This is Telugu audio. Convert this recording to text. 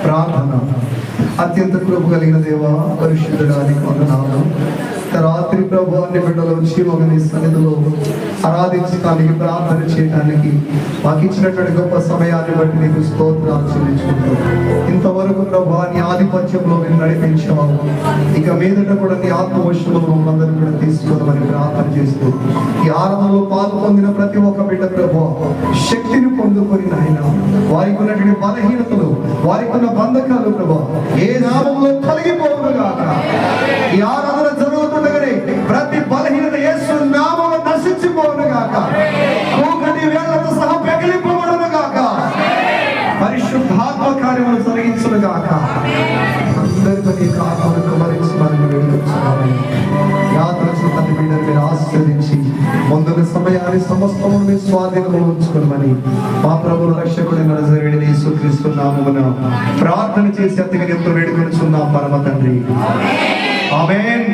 ప్రార్థన. అత్యంత కృప కలిగిన దేవ, పరిశుద్ధుడానికి వందనాలు. రాత్రి ప్రభు అన్ని బిడ్డలు వచ్చి ఒక నీ సన్నిధిలో ఆరాధించడానికి, ప్రార్థన చేయడానికి మాకు ఇచ్చినటువంటి గొప్ప సమయాన్ని బట్టి నీకు స్తోత్రాలు చెల్లించుకుంటాం. ఇంతవరకు ప్రభు నీ ఆధిపత్యంలో మీరు నడిపించావు. ఇక మీదట కూడా నీ ఆత్మవశంలో మమ్మల్ని కూడా తీసుకోవాలని ప్రార్థన చేస్తూ ఈ ఆరాధనలో పాలు పొందిన ప్రతి ఒక్క బిడ్డ ప్రభు శక్తిని పొందుకొని నాయన, వారికి ఉన్నటువంటి బలహీనతలు, వారికి ఉన్న బంధకాలు ప్రభు ఏ నామంలో తొలగిపోవునుగాక. ఈ ఆరాధన జరుగుతుండగానే ప్రతి బలహీనత యేసు నామములో నశించిపోవునుగాక. కూకటి వేళ్లతో సహా పెగిలిపోవునుగాక. పరిశుద్ధాత్మ కార్యములు జరిగించునుగాక. అందరితో నీ ఆత్మను కుమరించమని వేడుకొంచున్నామని యాత్ర ప్రతి బిడ్డను మీరు ఆశీర్వదించి ముందున్న సమయాన్ని సమస్తము మీ స్వాధీనంలో ఉంచుకోమని మా ప్రభువుల రక్షకుడైన నజరేయుడైన యేసుక్రీస్తు నామమున ప్రార్థన చేసి అతిగా ఎంతో వేడుకొనుచున్నాం పరమ తండ్రి. ఆమేన్.